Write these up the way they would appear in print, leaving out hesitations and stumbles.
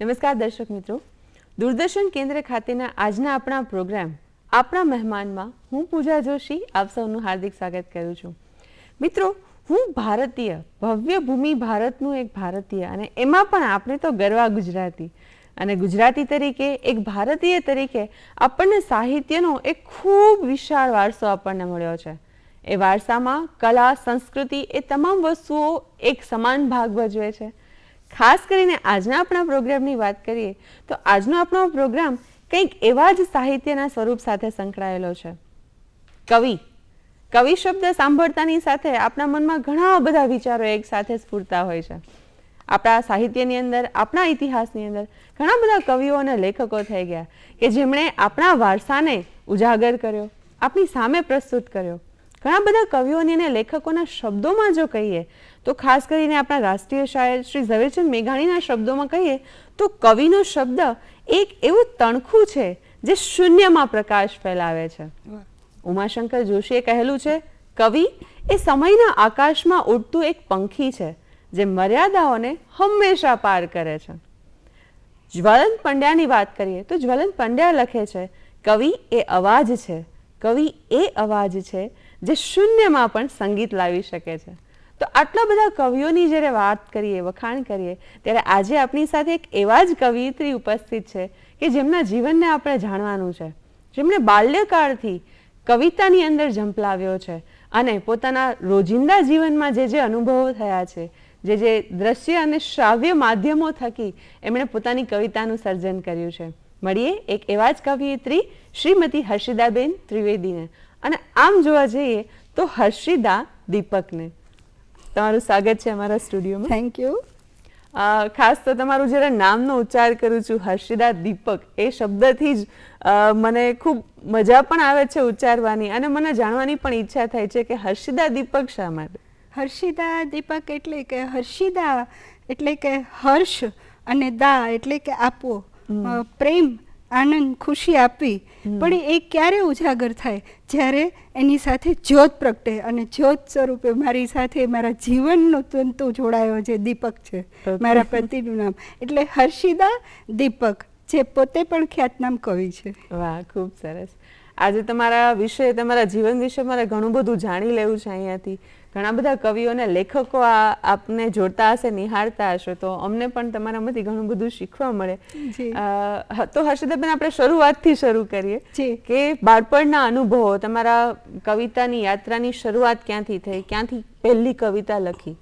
નમસ્કાર દર્શક મિત્રો, દૂરદર્શન કેન્દ્ર ખાતેના આજના આપણા પ્રોગ્રામ આપણા મહેમાનમાં હું પૂજા જોશી આપ સૌનું હાર્દિક સ્વાગત કરું છું. મિત્રો, હું ભારતીય, ભવ્ય ભૂમિ ભારતનું એક ભારતીય, અને એમાં પણ આપણે તો ગરવા ગુજરાતી, અને ગુજરાતી તરીકે એક ભારતીય તરીકે આપણને સાહિત્યનો એક ખૂબ વિશાળ વારસો આપણને મળ્યો છે. એ વારસામાં કલા, સંસ્કૃતિ એ તમામ વસ્તુઓ એક સમાન ભાગ ભજવે છે. ખાસ કરીને આજના આપણા પ્રોગ્રામની વાત કરીએ તો આજનો આપણો પ્રોગ્રામ કંઈક એવા જ સાહિત્યના સ્વરૂપ સાથે સંકળાયેલો છે. કવિ શબ્દ સાંભળતાની સાથે આપણા મનમાં ઘણા બધા વિચારો એક સાથે સ્ફૂરતા હોય છે. આપણા સાહિત્યની અંદર, આપણા ઇતિહાસની અંદર ઘણા બધા કવિઓ અને લેખકો થઈ ગયા કે જેમણે આપણા વારસાને ઉજાગર કર્યો, આપણી સામે પ્રસ્તુત કર્યો. ઘણા બધા કવિઓની અને લેખકોના શબ્દોમાં જો કહીએ તો ખાસ કરીને આપણા રાષ્ટ્રીય શાયર શ્રી ઝવેરચંદ મેઘાણીના શબ્દોમાં કહીએ તો કવિનો શબ્દ એક એવું તણખું છે જે શૂન્યમાં પ્રકાશ ફેલાવે છે. ઉમાશંકર જોશીએ કહેલું છે, કવિ એ સમયના આકાશમાં ઉડતું એક પંખી છે જે મર્યાદાઓને હંમેશા પાર કરે છે. જ્વલંત પંડ્યાની વાત કરીએ તો જ્વલંત પંડ્યા લખે છે, કવિ એ અવાજ છે, કવિ એ અવાજ છે જે શૂન્યમાં પણ સંગીત લાવી શકે છે. તો આટલા બધા કવિઓની જ્યારે વાત કરીએ, વખાણ કરીએ, ત્યારે આજે આપણી સાથે એક એવા જ કવિયત્રી ઉપસ્થિત છે કે જેમના જીવનને આપણે જાણવાનું છે, જેમણે બાલ્યકાળથી કવિતાની અંદર ઝંપલાવ્યો છે અને પોતાના રોજિંદા જીવનમાં જે અનુભવો થયા છે, જે દ્રશ્ય અને શ્રાવ્ય માધ્યમો થકી એમણે પોતાની કવિતાનું સર્જન કર્યું છે. મળીએ એક એવા જ કવિયત્રી શ્રીમતી હર્ષિદાબેન ત્રિવેદીને. અને આમ જોવા જઈએ તો હર્ષિદા દીપકને. તમારું સ્વાગત છે અમારા સ્ટુડિયોમાં. Thank you. ખાસ તો તમારું જ્યારે નામનો ઉચ્ચાર કરું છું, હર્ષિદા દીપક, એ શબ્દથી જ મને ખૂબ મજા પણ આવે છે ઉચ્ચારવાની, અને મને જાણવાની પણ ઈચ્છા થાય છે કે હર્ષિદા દીપક શા માટે? હર્ષિદા દીપક એટલે કે હર્ષિદા એટલે કે હર્ષ અને દા એટલે કે આપવો, પ્રેમ, આનંદ, ખુશી આપવી. પણ એ ક્યારે ઉજાગર થાય? જ્યારે એની સાથે જ્યોત પ્રગટે, અને જ્યોત સ્વરૂપે મારી સાથે મારા જીવનનો તંતુ જોડાયો છે, દીપક છે મારા પતિનું નામ. એટલે હર્ષિદા દીપક, જે પોતે પણ ખ્યાતનામ કવિ છે. વાહ, ખૂબ સરસ. આજે તમારા વિશે, તમારા જીવન વિશે મારે ઘણું બધું જાણી લેવું છે અહીંયાથી. ઘણા બધા કવિઓ અને લેખકો આપને જોડતા હશે, નિહાળતા હશો, તો અમને પણ તમારામાંથી ઘણું બધું શીખવા મળે. તો હર્ષિદાબેન, આપણે શરૂઆતથી શરૂ કરીએ કે બાળપણના અનુભવો, તમારા કવિતાની યાત્રાની શરૂઆત ક્યાંથી થઈ, ક્યાંથી પહેલી કવિતા લખી?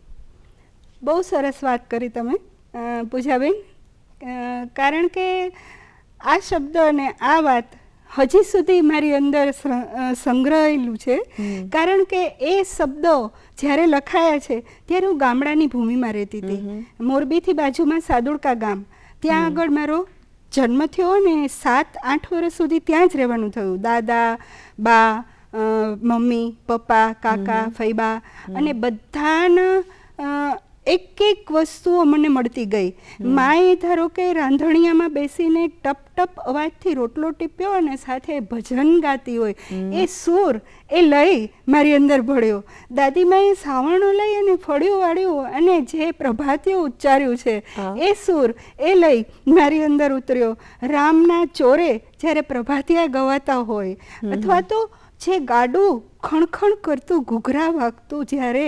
બહુ સરસ વાત કરી તમે પૂજાબેન, કારણ કે આ શબ્દ અને આ વાત હજી સુધી મારી અંદર સંગ્રહાયેલું છે. કારણ કે એ શબ્દો જ્યારે લખાયા છે ત્યારે હું ગામડાની ભૂમિમાં રહેતી હતી. મોરબીથી બાજુમાં સાદુડકા ગામ, ત્યાં આગળ મારો જન્મ થયો ને 7-8 વર્ષ સુધી ત્યાં જ રહેવાનું થયું. દાદા, બા, મમ્મી, પપ્પા, કાકા, ફૈબા, અને બધાના એક એક વસ્તુઓ મને મળતી ગઈ. માએ ધારો કે રાંધણિયામાં બેસીને ટપ ટપ અવાજથી રોટલો ટીપ્યો અને સાથે ભજન ગાતી હોય, એ સૂર, એ લઈ મારી અંદર ભળ્યો. દાદીમાએ સાવરણો લઈ અને ફળિયું વાળ્યું અને જે પ્રભાતીઓ ઉચ્ચાર્યું છે, એ સૂર, એ લઈ મારી અંદર ઉતર્યો. રામના ચોરે જ્યારે પ્રભાતિયા ગવાતા હોય, અથવા તો જે ગાડું ખણખણ કરતું, ઘૂઘરા વાગતું, જ્યારે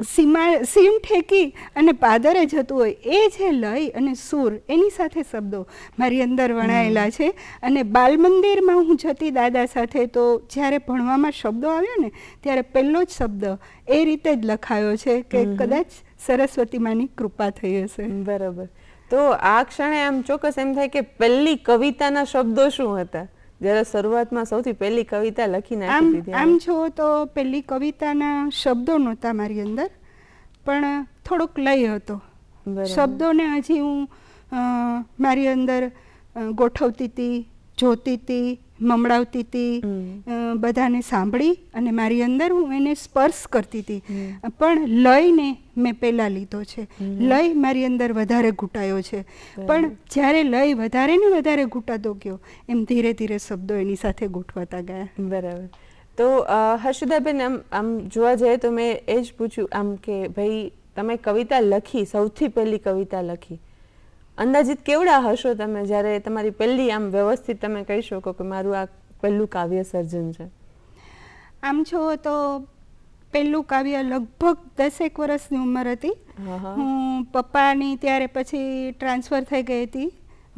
સીમ ઠેકી અને પાદરે જતું હોય, એ જે લય અને સૂર, એની સાથે શબ્દો મારી અંદર વણાયેલા છે. અને બાલ મંદિરમાં હું જતી દાદા સાથે, તો જ્યારે ભણવામાં શબ્દો આવ્યો ને, ત્યારે પહેલો જ શબ્દ એ રીતે જ લખાયો છે કે કદાચ સરસ્વતી માની કૃપા થઈ હશે. બરાબર. તો આ ક્ષણે આમ ચોક્કસ એમ થાય કે પહેલી કવિતાના શબ્દો શું હતા જ્યારે શરૂઆતમાં સૌથી પહેલી કવિતા લખી નાખી હતી? આમ જુઓ તો પહેલી કવિતાના શબ્દો નહોતા મારી અંદર, પણ થોડોક લય હતો. શબ્દોને હજી હું મારી અંદર ગોઠવતી હતી, જોતી હતી, મમડાવતી હતી, બધાને સાંભળી અને મારી અંદર હું એને સ્પર્શ કરતી હતી. પણ લયને મેં પહેલાં લીધો છે. લય મારી અંદર વધારે ઘૂંટાયો છે. પણ જ્યારે લય વધારે ને વધારે ઘૂંટાતો ગયો, એમ ધીરે ધીરે શબ્દો એની સાથે ગોઠવાતા ગયા. બરાબર. તો હર્ષિદાબેન, આમ જોવા જઈએ તો મેં એ જ પૂછ્યું આમ કે ભાઈ તમે કવિતા લખી, સૌથી પહેલી કવિતા લખી, અંદાજિત કેવડા હશો તમે જ્યારે તમારી પહેલી આમ વ્યવસ્થિત તમે કહી શકો કે મારું આ પહેલું કાવ્ય સર્જન છે? આમ છો તો પહેલું કાવ્ય લગભગ 10 વર્ષની ઉંમર હતી. હું પપ્પાની ત્યારે પછી ટ્રાન્સફર થઈ ગઈ હતી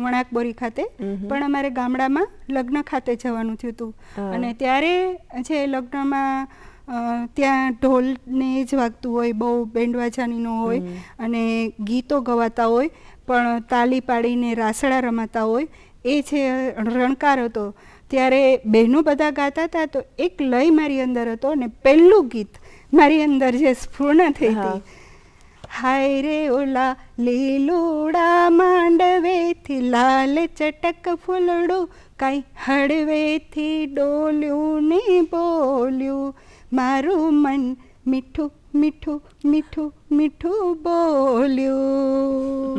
વણાકબોરી ખાતે, પણ અમારે ગામડામાં લગ્ન ખાતે જવાનું થયું હતું. અને ત્યારે જે લગ્નમાં ત્યાં ઢોલને જ વાગતું હોય, બહુ બેન્ડવાજાની ન હોય, અને ગીતો ગવાતા હોય, પણ તાલી પાડીને રાસડા રમાતા હોય, એ જે રણકાર હતો ત્યારે બહેનો બધા ગાતા હતા. તો એક લય મારી અંદર હતો અને પહેલું ગીત મારી અંદર જે સ્ફૂર્ણ થઈ હતી, હાય રે ઓલા લીલુડા માંડવેથી લાલ ચટક ફૂલડું, કાંઈ હળવેથી ડોલ્યું ને બોલ્યું, મારું મન મીઠું મીઠું મીઠું મીઠું બોલ્યું,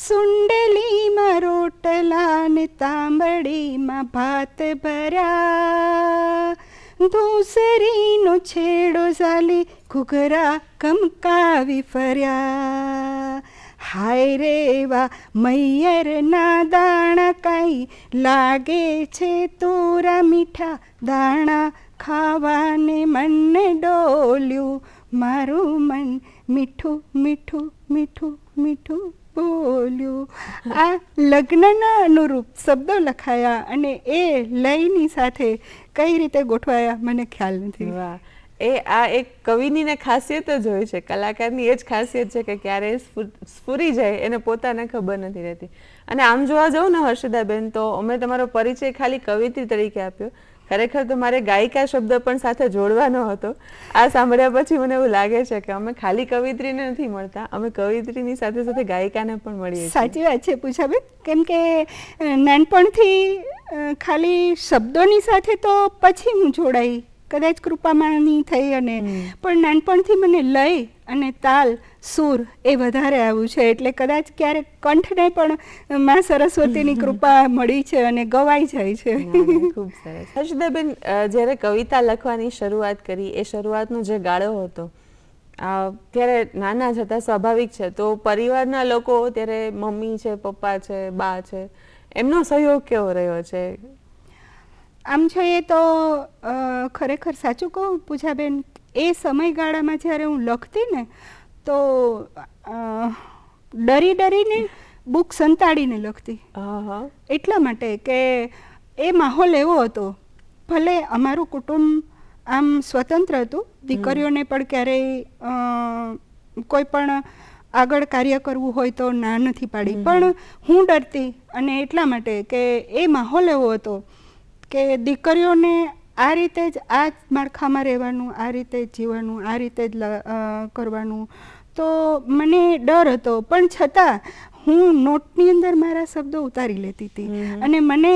સુંડલીમાં રોટલા ને તાંબડીમાં ભાત ભર્યા, ધૂસરીનો છેડો ઝાલી ઘૂઘરા કમકાવી ફર્યા, હાય રે વા મૈયરના દાણા, કાંઈ લાગે છે તોરા મીઠા દાણા, ખાવાને મનને ડોલ્યું, મારું મન મીઠું મીઠું મીઠું મીઠું બોલ્યું. આ લગ્નના અનુરૂપ શબ્દો લખાયા અને એ લયની સાથે કઈ રીતે ગોઠવાયા મને ખ્યાલ નથી. વાહ, આ એક કવિની ને ખાસિયત જ હોય છે, કલાકારની એ જ ખાસિયત છે કે ક્યારે સ્ફુરી જાય એને પોતાને ખબર નથી રહેતી. અને આમ જોવા જાઉં ને હર્ષિદાબેન, તો અમે તમારો પરિચય ખાલી કવિત્રી તરીકે આપ્યો, ખરેખર તો મારે ગાયિકા શબ્દ પણ સાથે જોડવાનો હતો. આ સાંભળ્યા પછી મને એવું લાગે છે કે અમે ખાલી કવિત્રીને નથી મળતા, અમે કવિત્રીની સાથે સાથે ગાયિકાને પણ મળીએ છીએ. સાચી વાત છે પૂછાબેન, કેમ કે નાનપણથી ખાલી શબ્દોની સાથે તો પછી હું જોડાઈ, કદાચ કૃપામાની થઈ, અને પણ નાનપણથી મને લય અને તાલ સૂર એ વધારે આવ્યું છે, એટલે કદાચ ક્યારેક કંઠને પણ માં સરસ્વતીની કૃપા મળી છે અને ગવાઈ જાય છે. ખૂબ સરસ. હર્ષિદાબેન, જ્યારે કવિતા લખવાની શરૂઆત કરી, એ શરૂઆતનો જે ગાળો હતો ત્યારે નાના જ હતા, સ્વાભાવિક છે, તો પરિવારના લોકો, ત્યારે મમ્મી છે, પપ્પા છે, બા છે, એમનો સહયોગ કેવો રહ્યો છે? આમ જોઈએ તો ખરેખર સાચું કહું પૂજાબેન, એ સમયગાળામાં જ્યારે હું લખતી ને તો ડરી ડરીને બુક સંતાડીને લખતી. એટલા માટે કે એ માહોલ એવો હતો, ભલે અમારું કુટુંબ આમ સ્વતંત્ર હતું, દીકરીઓને પણ ક્યારેય કોઈ પણ આગળ કાર્ય કરવું હોય તો ના નથી પાડી, પણ હું ડરતી. અને એટલા માટે કે એ માહોલ એવો હતો કે દીકરીઓને આ રીતે જ આ માળખામાં રહેવાનું, આ રીતે જ જીવવાનું, આ રીતે જ કરવાનું, તો મને ડર હતો. પણ છતાં હું નોટની અંદર મારા શબ્દો ઉતારી લેતી હતી. અને મને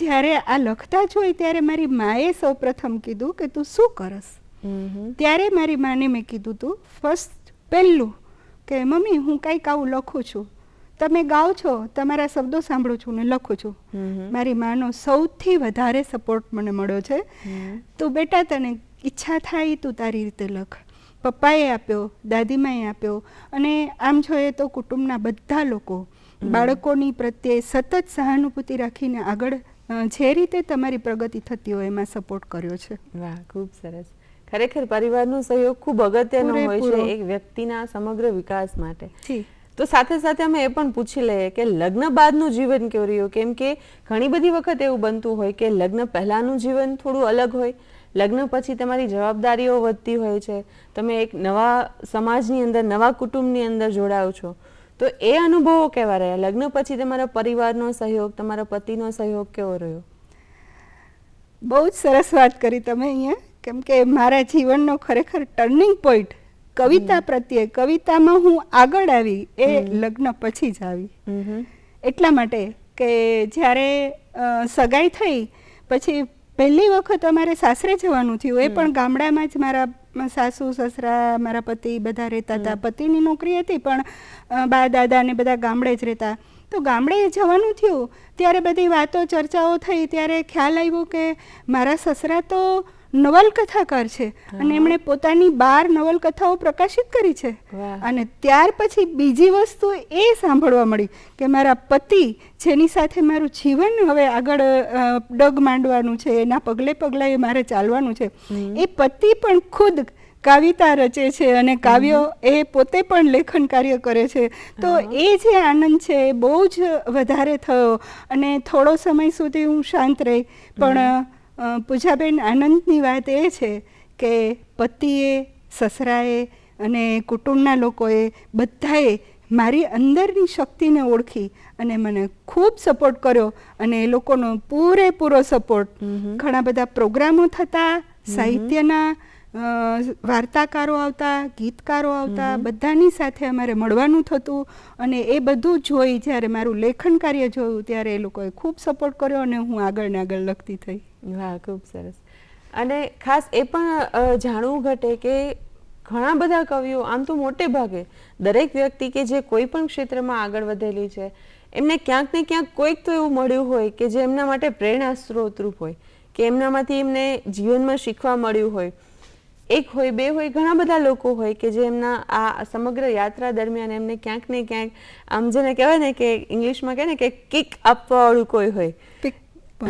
જ્યારે આ લખતા જ હોય ત્યારે મારી માએ સૌ પ્રથમ કીધું કે તું શું કરસ? ત્યારે મારી માને મેં કીધું તું પહેલું કે મમ્મી હું કંઈક આવું લખું છું, તમે ગાઓ છો, તમારા શબ્દો સાંભળું છું ને લખું છું. મારી માનો સૌથી વધારે સપોર્ટ મને મળ્યો છે. તું બેટા તને ઈચ્છા થાય તું તારી રીતે લખ. પપ્પાએ આપ્યો, દાદીમાએ આપ્યો, અને આમ જોઈએ તો કુટુંબના બધા લોકો બાળકોની પ્રત્યે સતત સહાનુભૂતિ રાખીને આગળ જે રીતે તમારી પ્રગતિ થતી હોય એમાં સપોર્ટ કર્યો છે. વાહ, ખૂબ સરસ. ખરેખર પરિવારનો સહયોગ ખૂબ અગત્યનો હોય છે એક વ્યક્તિના સમગ્ર વિકાસ માટે. તો સાથે સાથે અમે એ પણ પૂછી લઈએ કે લગ્ન બાદનું જીવન કેવું રહ્યું? કેમ કે ઘણી બધી વખત એવું બનતું હોય કે લગ્ન પહેલાંનું જીવન થોડું અલગ હોય, લગ્ન પછી તમારી જવાબદારીઓ વધતી હોય છે, તમે એક નવા સમાજની અંદર, નવા કુટુંબની અંદર જોડાઓ છો, તો એ અનુભવો કેવા રહ્યા? લગ્ન પછી તમારા પરિવારનો સહયોગ, તમારા પતિનો સહયોગ કેવો રહ્યો? બહુ જ સરસ વાત કરી તમે અહીંયા, કેમ કે મારા જીવનનો ખરેખર ટર્નિંગ પોઈન્ટ કવિતા પ્રત્યે, કવિતામાં હું આગળ આવી એ લગ્ન પછી જ આવી. એટલા માટે કે જ્યારે સગાઈ થઈ પછી પહેલી વખત અમારે સાસરે જવાનું થયું, એ પણ ગામડામાં જ. મારા સાસુ સસરા, મારા પતિ બધા રહેતા હતા. પતિની નોકરી હતી પણ બા દાદા ને બધા ગામડે જ રહેતા. તો ગામડે જવાનું થયું ત્યારે બધી વાતો ચર્ચાઓ થઈ, ત્યારે ખ્યાલ આવ્યો કે મારા સસરા તો નવલકથાકાર છે અને એમણે પોતાની 12 નવલકથાઓ પ્રકાશિત કરી છે. વાહ. અને ત્યાર પછી બીજી વસ્તુ એ સાંભળવા મળી કે મારા પતિ જેની સાથે મારું જીવન હવે આગળ ડગ માંડવાનું છે, એના પગલે પગલે મારે ચાલવાનું છે, એ પતિ પણ ખુદ કાવ્યતા રચે છે અને કાવ્યો એ પોતે પણ લેખન કાર્ય કરે છે. તો એ જે આનંદ છે એ બહુ જ વધારે થયો અને થોડો સમય સુધી હું શાંત રહી. પણ પૂજાબેન, આનંદની વાત એ છે કે પતિએ, સસરાએ અને કુટુંબના લોકોએ બધાએ મારી અંદરની શક્તિને ઓળખી અને મને ખૂબ સપોર્ટ કર્યો અને એ લોકોનો પૂરેપૂરો સપોર્ટ. ઘણા બધા પ્રોગ્રામો થતા, સાહિત્યના વાર્તાકારો આવતા, ગીતકારો આવતા, બધાની સાથે અમારે મળવાનું થતું અને એ બધું જોઈ જ્યારે મારું લેખન કાર્ય જોયું ત્યારે એ લોકોએ ખૂબ સપોર્ટ કર્યો અને હું આગળ ને આગળ લખતી થઈ. વાહ, ખૂબ સરસ. અને ખાસ એ પણ જાણવું ઘટે કે ઘણા બધા કવિઓ, આમ તો મોટે ભાગે દરેક વ્યક્તિ કે જે કોઈ પણ ક્ષેત્રમાં આગળ વધેલી છે, એમને ક્યાંક ને ક્યાંક કોઈક તો એવું મળ્યું હોય કે જે એમના માટે પ્રેરણા સ્ત્રોતરૂપ હોય, કે એમનામાંથી એમને જીવનમાં શીખવા મળ્યું હોય. એક હોય, બે હોય, ઘણા બધા લોકો હોય કે જે એમના આ સમગ્ર યાત્રા દરમિયાન એમને ક્યાંક ને ક્યાંક આમ જેને કહેવાય ને કે ઇંગ્લિશમાં કહે ને કે કિક આપવાવાળું કોઈ હોય.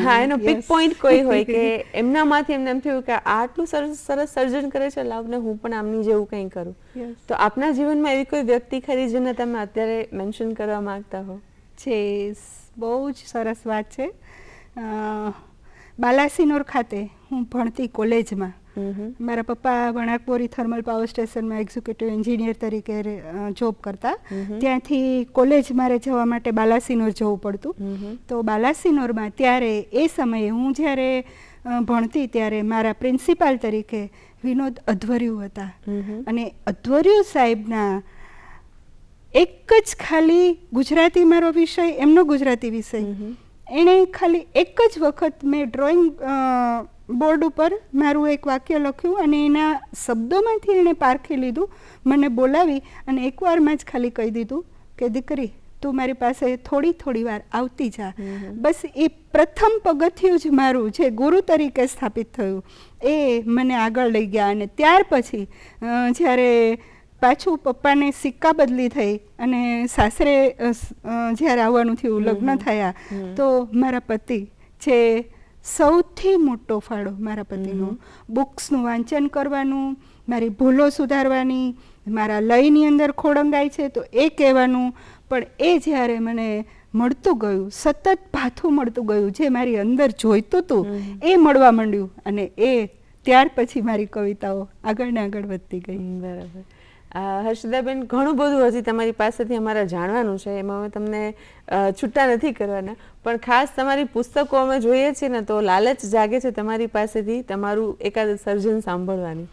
હા, એનો પિક પોઈન્ટ કોઈ હોય કે એમનામાંથી એમને એમ થયું કે આટલું સરસ સર્જન કરે છે, લાવને હું પણ આમની જેવું કંઈ કરું. તો આપના જીવનમાં એવી કોઈ વ્યક્તિ ખરી જેને તમે અત્યારે મેન્શન કરવા માંગતા હો? છે, બહુ જ સરસ વાત છે. બાલાસિનોર ખાતે હું ભણતી કોલેજમાં મારા પપ્પા વણાકબોરી થર્મલ પાવર સ્ટેશનમાં એક્ઝિક્યુટિવ એન્જિનિયર તરીકે જોબ કરતા. ત્યાંથી કોલેજ મારે જવા માટે બાલાસિનોર જવું પડતું. તો બાલાસિનોરમાં ત્યારે એ સમયે હું જ્યારે ભણતી ત્યારે મારા પ્રિન્સિપાલ તરીકે વિનોદ અધ્વર્યુ હતા અને અધ્વર્યુ સાહેબના એક જ ખાલી ગુજરાતી મારો વિષય, એમનો ગુજરાતી વિષય, એણે ખાલી એક જ વખત મેં ડ્રોઈંગ બોર્ડ ઉપર મારું એક વાક્ય લખ્યું અને એના શબ્દોમાંથી એણે પારખી લીધું, મને બોલાવી અને એકવારમાં જ ખાલી કહી દીધું કે દીકરી, તું મારી પાસે થોડી વાર આવતી જા. બસ એ પ્રથમ પગથિયું જ મારું જે ગુરુ તરીકે સ્થાપિત થયું એ મને આગળ લઈ ગયા. અને ત્યાર પછી જ્યારે પાછું પપ્પાને સિક્કા બદલી થઈ અને સાસરે જ્યારે આવવાનું થયું, લગ્ન થયા, તો મારા પતિ, જે સૌથી મોટો ફાળો મારા પતિનો, બુક્સનું વાંચન કરવાનું, મારી ભૂલો સુધારવાની, મારા લયની અંદર ખોડંગાઈ છે તો એ કહેવાનું, પણ એ જ્યારે મને મળતું ગયું, સતત ભાથું મળતું ગયું, જે મારી અંદર જોઈતું હતું એ મળવા માંડ્યું અને એ ત્યાર પછી મારી કવિતાઓ આગળ ને આગળ વધતી ગઈ. બરાબર. હર્ષદાબેન, ઘણું બધું હજી તમારી પાસેથી અમારે જાણવાનું છે, એમાં અમે તમને છૂટા નથી કરવાના, પણ ખાસ તમારી પુસ્તકો અમે જોઈએ છીએ ને તો લાલચ જાગે છે તમારી પાસેથી તમારું એકાદ સર્જન સાંભળવાની.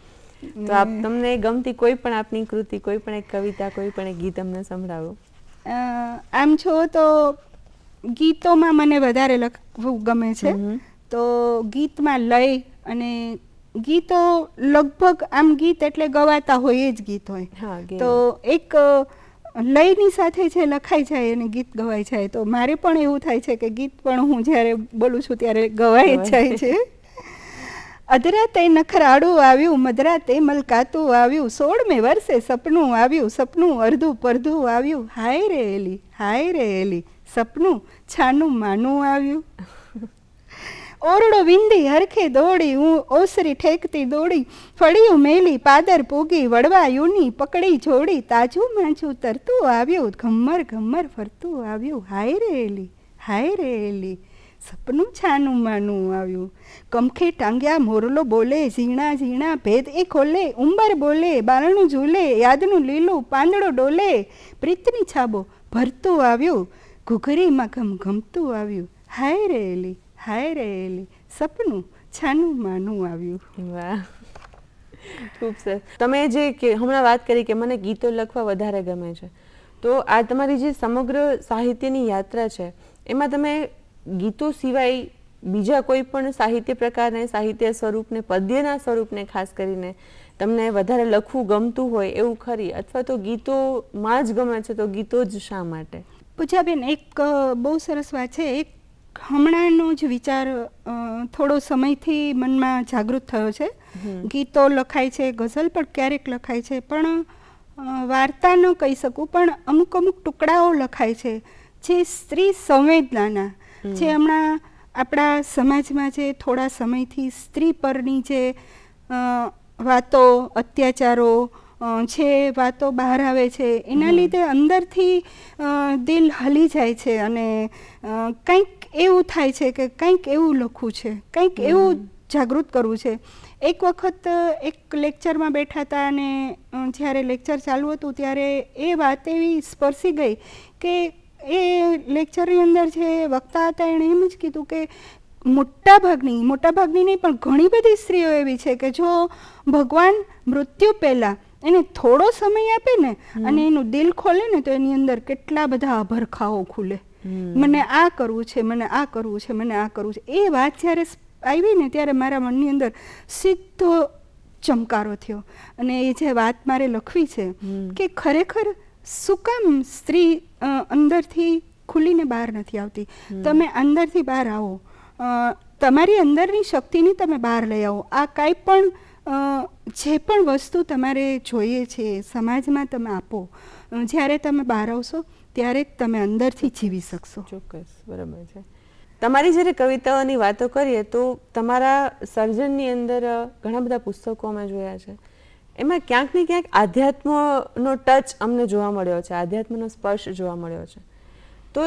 તો આપ તમને ગમતી કોઈ પણ આપની કૃતિ, કોઈ પણ એક કવિતા, કોઈ પણ એક ગીત અમને સંભળાવો. આમ છો તો ગીતોમાં મને વધારે લખવું ગમે છે. તો ગીતમાં લય અને ગીતો લગભગ આમ ગીત એટલે ગવાતા હોય એ જ ગીત હોય. તો એક લયની સાથે જે લખાઈ જાય અને ગીત ગવાઈ જાય, તો મારે પણ એવું થાય છે કે ગીત પણ હું જ્યારે બોલું છું ત્યારે ગવાઈ જ જાય છે. અધરાતે નખરાડું આવ્યું, મધરાતે મલકાતું આવ્યું, 16મે વર્ષે સપનું આવ્યું, સપનું અર્ધું પરધું આવ્યું, હાય રે એલી, હાય રે એલી, સપનું છાનું માનું આવ્યું. ઓરડો વિંધી હરખે દોડી, હું ઓસરી ઠેકતી દોડી, ફળિયું મેલી પાદર પૂગી, વડવાયુની પકડી જોડી, તાજું માજું તરતું આવ્યું, ઘમ્મર ઘમ્મર ફરતું આવ્યું, હાય રે એલી, હાય રે એલી, સપનું છાનું માનું આવ્યું. કમખે ટાંગ્યા મોરલો બોલે, ઝીણા ઝીણા ભેદ એ ખોલે, ઉંબર બોલે, બારણું ઝૂલે, યાદનું લીલું પાંદડો ડોલે, પ્રીતની છાબો ભરતું આવ્યું, ઘૂઘરીમાં ઘમ ઘમતું આવ્યું, હાય રે એલી, હાય રે એલી, સપનું છાનું માનું આવ્યું. વાહ, ખૂબ સરસ. તમે જે હમણાં વાત કરી કે મને ગીતો લખવા વધારે ગમે છે, તો આ તમારી જે સમગ્ર સાહિત્યની યાત્રા છે એમાં તમે ગીતો સિવાય બીજા કોઈ પણ સાહિત્ય પ્રકારને, સાહિત્ય સ્વરૂપને, પદ્યના સ્વરૂપને ખાસ કરીને તમને વધારે લખવું ગમતું હોય એવું ખરી, અથવા તો ગીતોમાં જ ગમે છે તો ગીતો જ શા માટે? પૂજાબેન, એક બહુ સરસ વાત છે. એક હમણાંનો જ વિચાર થોડો સમયથી મનમાં જાગૃત થયો છે. ગીતો લખાય છે, ગઝલ પણ ક્યારેક લખાય છે, પણ વાર્તા ન કહી શકું, પણ અમુક અમુક ટુકડાઓ લખાય છે જે સ્ત્રી સંવેદનાના, જે હમણાં આપણા સમાજમાં જે થોડા સમયથી સ્ત્રી પરની જે વાતો, અત્યાચારો, જે વાતો બહાર આવે છે, એના લીધે અંદરથી દિલ હલી જાય છે અને કંઈક એવું થાય છે કે કંઈક એવું લખવું છે, કંઈક એવું જાગૃત કરવું છે. એક વખત એક લેક્ચરમાં બેઠા હતા અને જ્યારે લેક્ચર ચાલુ હતું ત્યારે એ વાત એવી સ્પર્શી ગઈ કે એ લેક્ચરની અંદર જે વક્તા હતા એણે એમ જ કીધું કે મોટાભાગની નહીં પણ ઘણી બધી સ્ત્રીઓ એવી છે કે જો ભગવાન મૃત્યુ પહેલાં એને થોડો સમય આપે ને અને એનું દિલ ખોલે ને તો એની અંદર કેટલા બધા અભરખાઓ ખુલે. મને આ કરવું છે, મને આ કરવું છે, મને આ કરવું છે. એ વાત જ્યારે આવી ને ત્યારે મારા મનની અંદર સીધો ચમકારો થયો અને એ જે વાત મારે લખવી છે કે ખરેખર શું કામ સ્ત્રી અંદરથી ખુલીને બહાર નથી આવતી. તમે અંદરથી બહાર આવો, તમારી અંદરની શક્તિને તમે બહાર લઈ આવો. આ કાંઈ પણ જે પણ વસ્તુ તમારે જોઈએ છે સમાજમાં તમે આપો. જ્યારે તમે બહાર આવશો ત્યારે જ તમે અંદરથી જીવી શકશો. ચોક્કસ, બરાબર છે. તમારી જ્યારે કવિતાઓની વાતો કરીએ તો તમારા સર્જનની અંદર ઘણા બધા પુસ્તકો અમે જોયા છે, એમાં ક્યાંક ને ક્યાંક આધ્યાત્મનો ટચ અમને જોવા મળ્યો છે, આધ્યાત્મનો સ્પર્શ જોવા મળ્યો છે. તો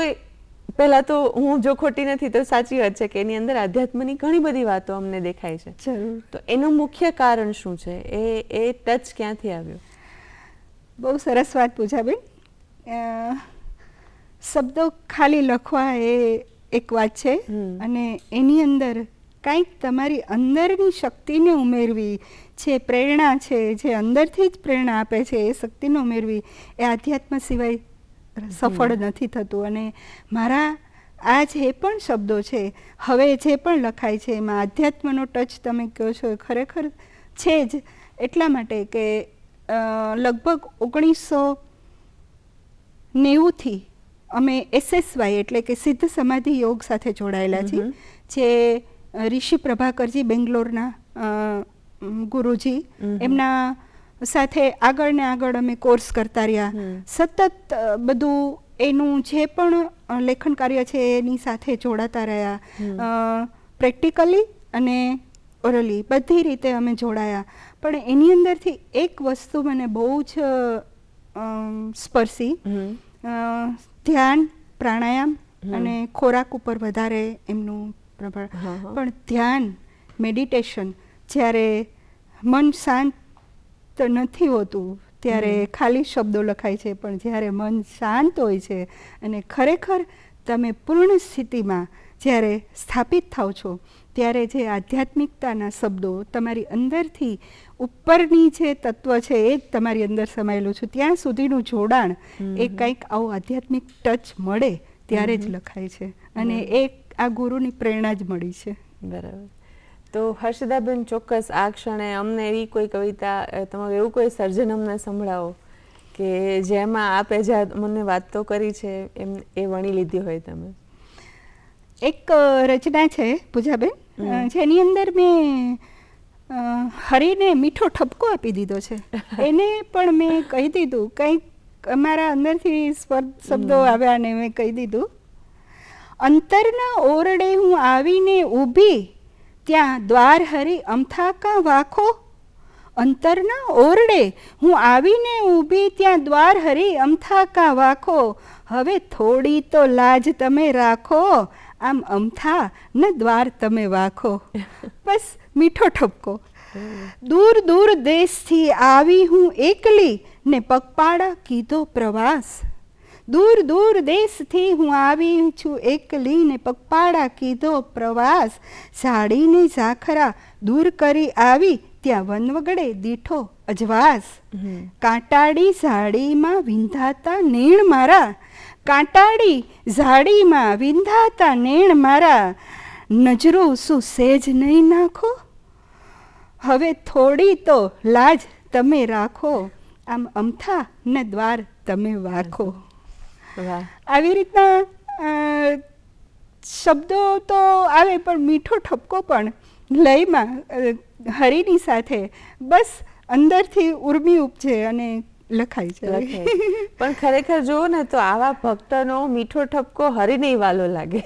પહેલાં તો હું જો ખોટી નથી તો સાચી વાત છે કે એની અંદર આધ્યાત્મની ઘણી બધી વાતો અમને દેખાય છે. જરૂર. તો એનું મુખ્ય કારણ શું છે? એ ટચ ક્યાંથી આવ્યો? બહુ સરસ વાત પૂજાબેન. શબ્દો ખાલી લખવા એ એક વાત છે અને એની અંદર કંઈક તમારી અંદરની શક્તિને ઉમેરવી, જે પ્રેરણા છે, જે અંદરથી જ પ્રેરણા આપે છે, એ શક્તિને ઉમેરવી એ આધ્યાત્મ સિવાય સફળ નથી થતું. અને મારા આ જે પણ શબ્દો છે, હવે જે પણ લખાય છે, એમાં આધ્યાત્મનો ટચ તમે કહો છો એ ખરેખર છે જ. એટલા માટે કે લગભગ 1990થી અમે SSY એટલે કે સિદ્ધ સમાધિ યોગ સાથે જોડાયેલા છીએ, જે ઋષિ પ્રભાકરજી બેંગ્લોરના ગુરુજી, એમના સાથે આગળ ને આગળ અમે કોર્સ કરતા રહ્યા. સતત બધું એનું જે પણ લેખન કાર્ય છે એની સાથે જોડાતા રહ્યા, પ્રેક્ટિકલી અને ઓરલી બધી રીતે અમે જોડાયા. પણ એની અંદરથી એક વસ્તુ મને બહુ જ સ્પર્શી, ધ્યાન, પ્રાણાયામ અને ખોરાક ઉપર વધારે એમનું પ્રભાવ. પણ ધ્યાન, મેડિટેશન, જ્યારે મન શાંત નથી હોતું ત્યારે ખાલી શબ્દો લખાય છે, પણ જ્યારે મન શાંત હોય છે અને ખરેખર તમે પૂર્ણ સ્થિતિમાં જ્યારે સ્થાપિત થાવ છો ત્યારે જે આધ્યાત્મિકતાના શબ્દો તમારી અંદરથી ઉપરની જે તત્વ છે એ જ તમારી અંદર સમાયેલું છે, ત્યાં સુધીનું જોડાણ એ કંઈક આવું આધ્યાત્મિક ટચ મળે ત્યારે જ લખાય છે. અને એ આ ગુરુની પ્રેરણા જ મળી છે. બરાબર. તો હર્ષદાબેન, ચોક્કસ આ ક્ષણે અમને એવી કોઈ કવિતા, તમારું એવું કોઈ સર્જન અમને સંભળાવો કે જેમાં આપે જે મને વાતો કરી છે એમ એ વણી લીધી હોય તમે. એક રચના છે પૂજાબેન, જેની અંદર મેં હરીને મીઠો ઠપકો આપી દીધો છે. એને પણ મેં કહી દીધું, કંઈક અમારા અંદરથી શબ્દો આવ્યા અને મેં કહી દીધું, અંતરના ઓરડે હું આવીને ઊભી, ત્યાં દ્વાર હરી અમથા કા વાખો. અંતરના ઓરડે હું આવીને ઊભી, ત્યાં દ્વાર હરી અમથા કા વાખો. હવે થોડી તો લાજ તમે રાખો, આમ અમથા ન દ્વાર તમે વાખો. બસ મીઠો ઠપકો. દૂર દૂર દેશથી આવી હું એકલી, ને પગપાળા કીધો પ્રવાસ. દૂર દૂર દેશથી હું આવી છું એકલી, ને પગપાળા કીધો પ્રવાસ. સાડીને ઝાખરા દૂર કરી આવી, ત્યાં વનવગડે દીઠો અજવાસ. કાંટાળી ઝાડીમાં વિંધાતા નેણ મારા, કાંટાળી ઝાડીમાં વિંધાતા નેણ મારા. નજરો શું સેજ નહીં નાખો, હવે થોડી તો લાજ તમે રાખો, આમ અમથા ને દ્વાર તમે વાખો. આવી રીતના શબ્દો તો આવે પણ મીઠો ઠપકો પણ લયમાં હરીની સાથે બસ અંદરથી ઉર્મી ઉપજે અને લખાય છે. પણ ખરેખર જુઓ ને તો આવા ભક્તનો મીઠો ઠપકો હરીને વાલો લાગે.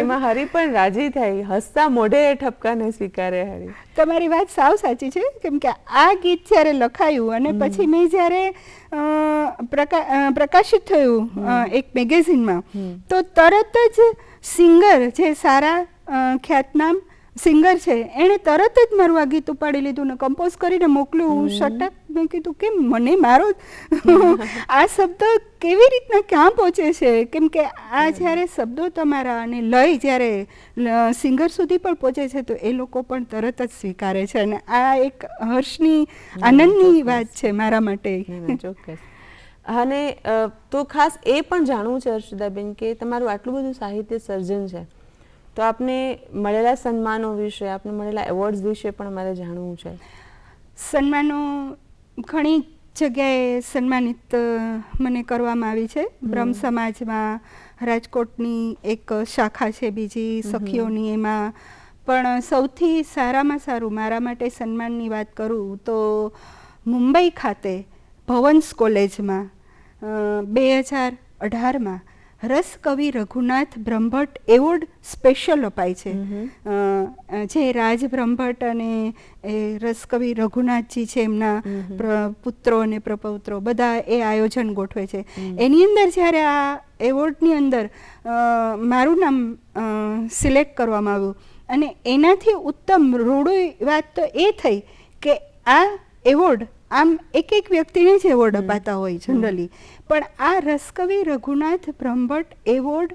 એમાં હરી પણ રાજી થાય, હસતા મોઢે એ ઠપકાને સ્વીકારે હરી. તમારી વાત સાવ સાચી છે, કેમ કે આ ગીત જ્યારે લખાયું અને પછી મેં જ્યારે પ્રકાશિત થયું એક મેગેઝિનમાં, તો તરત જ સિંગર જે સારા ખ્યાતનામ સિંગર છે એણે તરત જ મારું આ ગીત ઉપાડી લીધું ને કમ્પોઝ કરીને મોકલ્યું. શટક મેં કીધું કે મને મારો આ શબ્દ કેવી રીતના ક્યાં પહોંચે છે, કેમ કે આ જ્યારે શબ્દો તમારા અને લય જ્યારે સિંગર સુધી પણ પહોંચે છે તો એ લોકો પણ તરત જ સ્વીકારે છે, અને આ એક હર્ષની આનંદની વાત છે મારા માટે. ચોક્કસ. અને તો ખાસ એ પણ જાણવું છે હર્ષદાબેન કે તમારું આટલું બધું સાહિત્ય સર્જન છે, તો આપને મળેલા સન્માનો વિશે, આપને મળેલા એવોર્ડ્સ વિશે પણ અમારે જાણવું છે. સન્માનો ઘણી જગ્યાએ સન્માનિત મને કરવામાં આવી છે. બ્રહ્મ સમાજમાં રાજકોટની એક શાખા છે બીજી સખીઓની, એમાં પણ સૌથી સારામાં સારું મારા માટે સન્માનની વાત કરું તો મુંબઈ ખાતે ભવન્સ કોલેજમાં 2018માં રસકવિ રઘુનાથ બ્રહ્મભટ્ટ એવોર્ડ સ્પેશિયલ અપાય છે. જે રાજ બ્રહ્મભટ્ટ અને રસકવિ રઘુનાથજી છે એમના પુત્રો અને પ્રપૌત્રો બધા એ આયોજન ગોઠવે છે. એની અંદર જ્યારે આ એવોર્ડની અંદર મારું નામ સિલેક્ટ કરવામાં આવ્યું, અને એનાથી ઉત્તમ રૂઢી વાત તો એ થઈ કે આ એવોર્ડ આમ એક એક વ્યક્તિને જ એવોર્ડ અપાતા હોય જનરલી, પણ આ રસકવિ રઘુનાથ બ્રહ્મભટ્ટ એવોર્ડ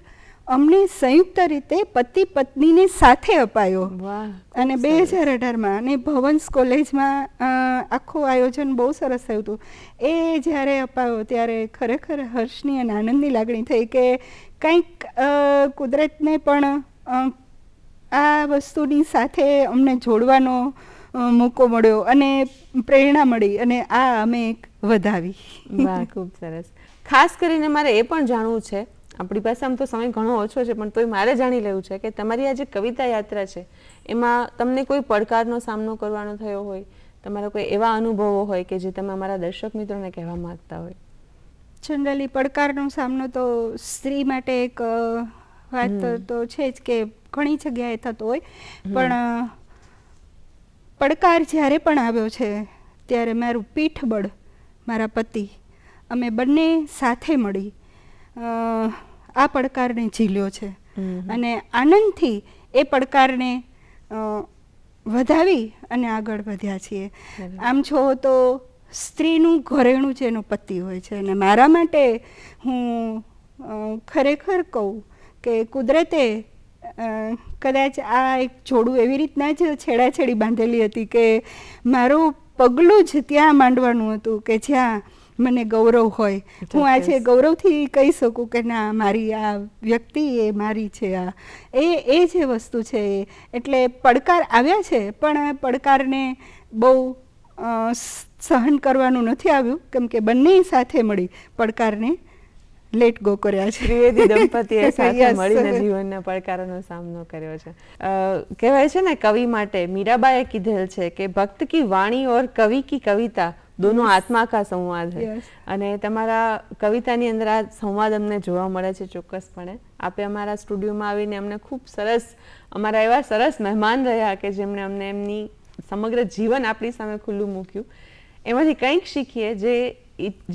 અમને સંયુક્ત રીતે પતિ પત્નીને સાથે અપાયો. અને 2018માં અને ભવન્સ કોલેજમાં આખું આયોજન બહુ સરસ થયું હતું. એ જ્યારે અપાયો ત્યારે ખરેખર હર્ષની અને આનંદની લાગણી થઈ કે કંઈક કુદરતને પણ આ વસ્તુની સાથે અમને જોડવાનો મોકો મળ્યો અને પ્રેરણા મળી, અને આ અમે એક વધાવી. વાહ, ખૂબ સરસ. ખાસ કરીને મારે એ પણ જાણવું છે, આપણી પાસે આમ તો સમય ઘણો ઓછો છે પણ તોય મારે જાણી લેવું છે કે તમારી આ જે કવિતા યાત્રા છે એમાં તમને કોઈ પડકારનો સામનો કરવાનો થયો હોય, તમારા કોઈ એવા અનુભવો હોય કે જે તમે અમારા દર્શક મિત્રોને કહેવા માંગતા હોય? જનરલી પડકારનો સામનો તો સ્ત્રી માટે એક વાત તો છે જ કે ઘણી જગ્યાએ થતો હોય, પણ પડકાર જ્યારે પણ આવ્યો છે ત્યારે મારું પીઠબળ મારા પતિ, અમે બંને સાથે મળી આ પડકારને ઝીલ્યો છે અને આનંદથી એ પડકારને વધાવી અને આગળ વધ્યા છીએ. આમ છો તો સ્ત્રીનું ઘરેણું જ એનો પતિ હોય છે, અને મારા માટે હું ખરેખર કહું કે કુદરતે કદાચ આ એક જોડું એવી રીતના જ છેડાછેડી બાંધેલી હતી કે મારું પગલું જ ત્યાં માંડવાનું હતું કે જ્યાં મને ગૌરવ હોય. હું આજે ગૌરવથી કહી શકું કે ના, મારી આ વ્યક્તિ એ મારી છે. આ એ જે વસ્તુ છે, એટલે પડકાર આવ્યા છે પણ પડકારને બહુ સહન કરવાનું નથી આવ્યું, કેમ કે બંને સાથે મળી પડકારને લેટ ગો કર્યા છે. ત્રિવેદી દંપતીએ સાથે મળીને જીવનના પડકારોનો સામનો કર્યો છે. કહેવાય છે ને, કવિ માટે મીરાબાઈએ કીધેલ છે કે ભક્ત કી વાણી ઓર કવિ કી કવિતા દોનો આત્મા કા સંવાદ है. અને તમારા કવિતાની અંદર આ સંવાદ અમને જોવા મળે છે ચોક્કસપણે. આપે અમારા સ્ટુડિયોમાં આવીને અમને ખૂબ સરસ, અમારા એવા સરસ મહેમાન રહ્યા કે જેમણે અમને એમની સમગ્ર જીવન આપણી સામે ખુલ્લું મૂક્યું. એમાંથી કંઈક શીખીએ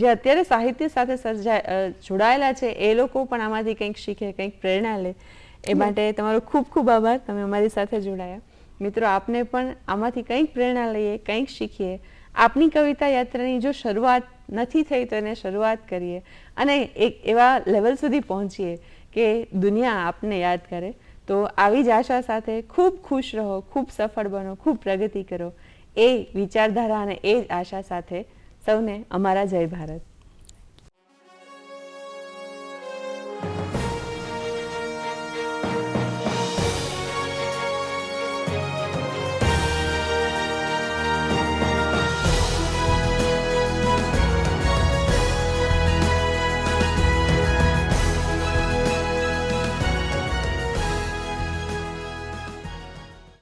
જે અત્યારે સાહિત્ય સાથે જોડાયેલા છે એ લોકો પણ આમાંથી કંઈક શીખે, કંઈક પ્રેરણા લે. એ માટે તમારો ખૂબ ખૂબ આભાર, તમે અમારી સાથે જોડાયા. મિત્રો, આપને પણ આમાંથી કંઈક પ્રેરણા લઈએ, કંઈક શીખીએ. આપની કવિતા યાત્રાની જો શરૂઆત નથી થઈ તો એને શરૂઆત કરીએ અને એક એવા લેવલ સુધી પહોંચીએ કે દુનિયા આપને યાદ કરે. તો આવી જ આશા સાથે ખૂબ ખુશ રહો, ખૂબ સફળ બનો, ખૂબ પ્રગતિ કરો, એ વિચારધારા અને એ જ આશા સાથે સૌને અમારા જય ભારત.